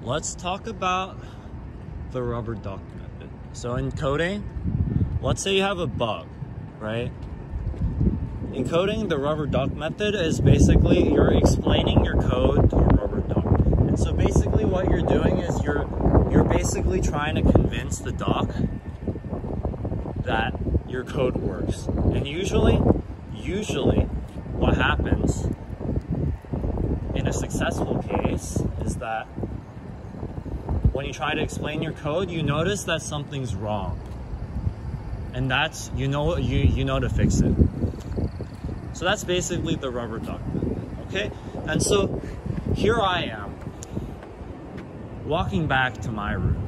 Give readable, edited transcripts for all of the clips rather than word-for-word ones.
let's talk about the rubber duck method. So in coding, let's say you have a bug, right? In coding, the rubber duck method is basically you're explaining your code to a rubber duck. And so basically what you're doing is you're basically trying to convince the duck that your code works. And usually what happens in a successful case is that when you try to explain your code, you notice that something's wrong. And that's, you know to fix it. So that's basically the rubber duck method, okay? And so here I am, walking back to my room.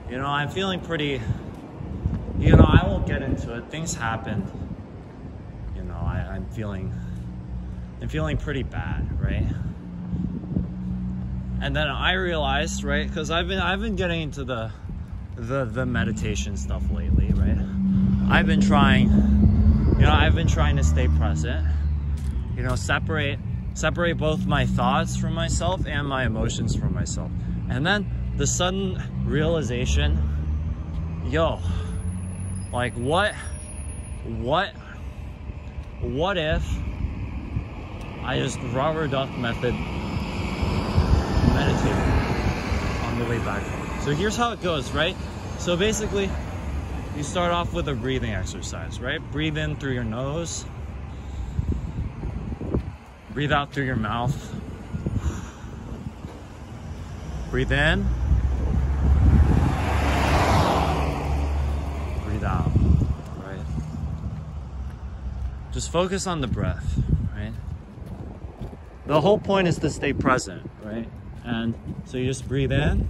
You know, I'm feeling pretty, I won't get into it. Things happened. I'm feeling pretty bad, right? And then I realized, right, because I've been getting into the meditation stuff lately, right? I've been trying to stay present, separate both my thoughts from myself and my emotions from myself. And then the sudden realization, like what if I just rubber duck method meditated on the way back home? So here's how it goes, right? So basically, you start off with a breathing exercise, right? Breathe in through your nose. Breathe out through your mouth. Breathe in. Breathe out, right? Just focus on the breath, right? The whole point is to stay present, right? And so you just breathe in,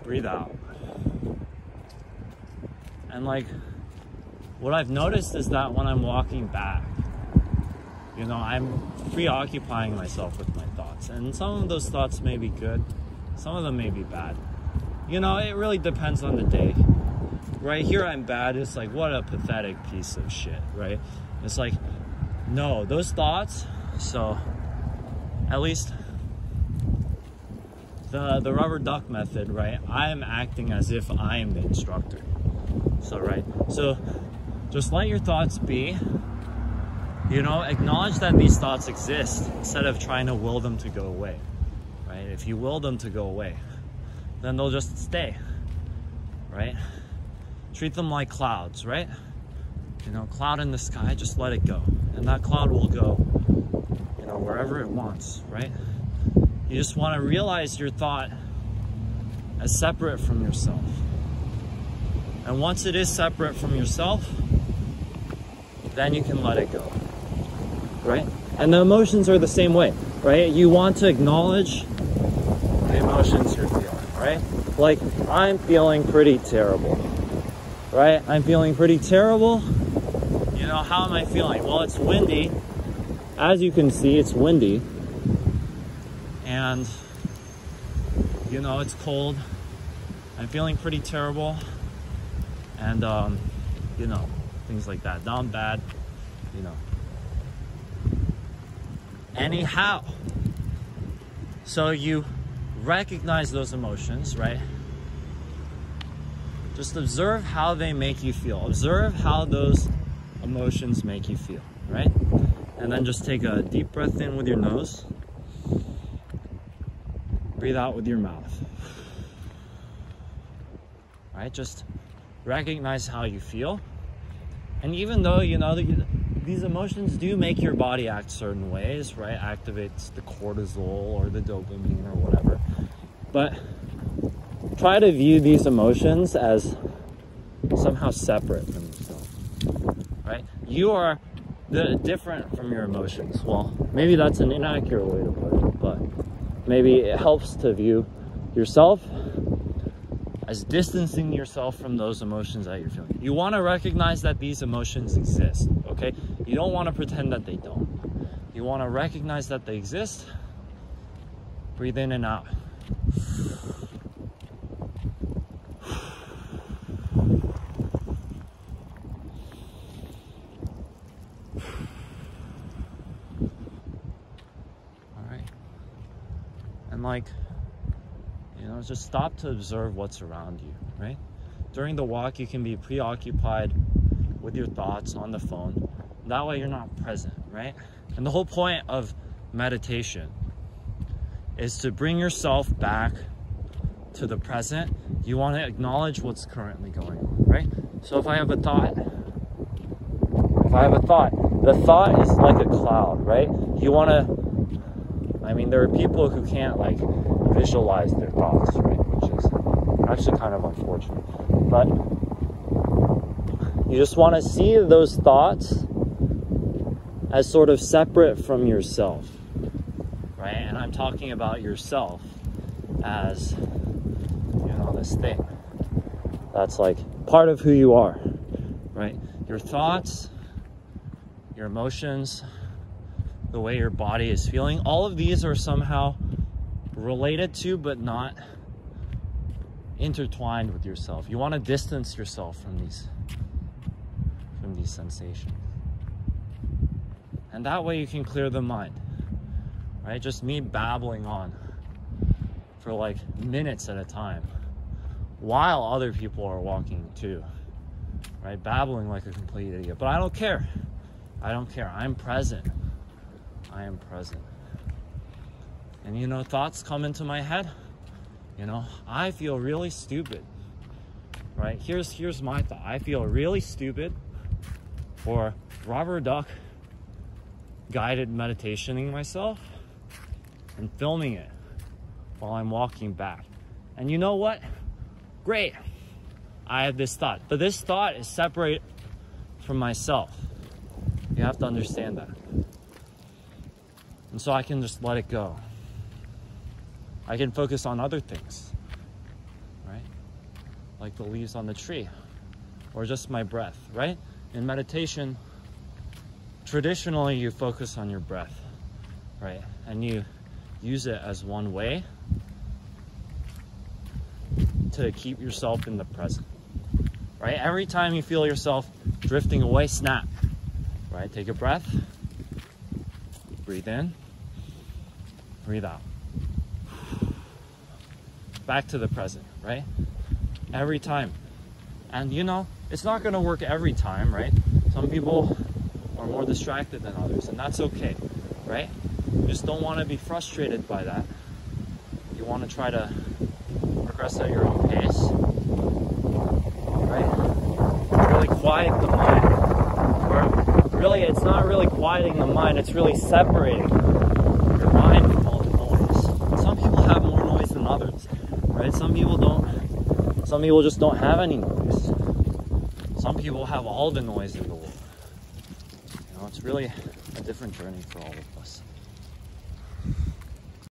breathe out. And like, what I've noticed is that when I'm walking back, I'm preoccupying myself with my thoughts. And some of those thoughts may be good, some of them may be bad. It really depends on the day. Right here I'm bad, it's like, what a pathetic piece of shit, right? It's like, no, those thoughts, so at least the rubber duck method, right? I'm acting as if I am the instructor. So, right, so just let your thoughts be, acknowledge that these thoughts exist instead of trying to will them to go away, right? If you will them to go away, then they'll just stay, right? Treat them like clouds, right? Cloud in the sky, just let it go. And that cloud will go, wherever it wants, right? You just want to realize your thought as separate from yourself. And once it is separate from yourself, then you can let it go, right? And the emotions are the same way, right? You want to acknowledge the emotions you're feeling, right? Like, I'm feeling pretty terrible, right? I'm feeling pretty terrible. How am I feeling? Well, it's windy. As you can see, it's windy. And, it's cold. I'm feeling pretty terrible. And, things like that. Down bad, Anyhow. So you recognize those emotions, right? Just observe how they make you feel. Observe how those emotions make you feel, right? And then just take a deep breath in with your nose. Breathe out with your mouth. Right? Just recognize how you feel. And even though, these emotions do make your body act certain ways, right? Activates the cortisol or the dopamine or whatever. But try to view these emotions as somehow separate from yourself, right? You are different from your emotions. Well, maybe that's an inaccurate way to put it, but maybe it helps to view yourself as distancing yourself from those emotions that you're feeling. You want to recognize that these emotions exist, okay? You don't want to pretend that they don't. You want to recognize that they exist. Breathe in and out. And like, just stop to observe what's around you, right? During the walk, you can be preoccupied with your thoughts on the phone. That way you're not present, right? And the whole point of meditation is to bring yourself back to the present. You want to acknowledge what's currently going on, right? So if I have a thought, the thought is like a cloud, right? You want to, there are people who can't like visualize their thoughts, right? Which is actually kind of unfortunate. But you just want to see those thoughts as sort of separate from yourself, right? And I'm talking about yourself as, this thing that's like part of who you are, right? Your thoughts, your emotions, the way your body is feeling, all of these are somehow related to but not intertwined with yourself. You want to distance yourself from these sensations. And that way you can clear the mind, right? Just me babbling on for like minutes at a time while other people are walking too, right? Babbling like a complete idiot. But I don't care. I'm present. I am present. And thoughts come into my head. I feel really stupid, right? Here's my thought. I feel really stupid for rubber duck guided meditationing myself and filming it while I'm walking back. And you know what? Great. I have this thought, but this thought is separate from myself. You have to understand that. And so I can just let it go. I can focus on other things, right? Like the leaves on the tree, or just my breath, right? In meditation, traditionally you focus on your breath, right? And you use it as one way to keep yourself in the present, right? Every time you feel yourself drifting away, snap, right? Take a breath, breathe in, breathe out. Back to the present, right? Every time. And it's not going to work every time, right? Some people are more distracted than others, and that's okay, right? You just don't want to be frustrated by that. You want to try to progress at your own pace, right? Really quiet the mind. Or really, it's not really quieting the mind, it's really separating your mind from all the noise. Some people have more noise than others, right? Some people just don't have any noise. Some people have all the noise in the world. It's really a different journey for all of us.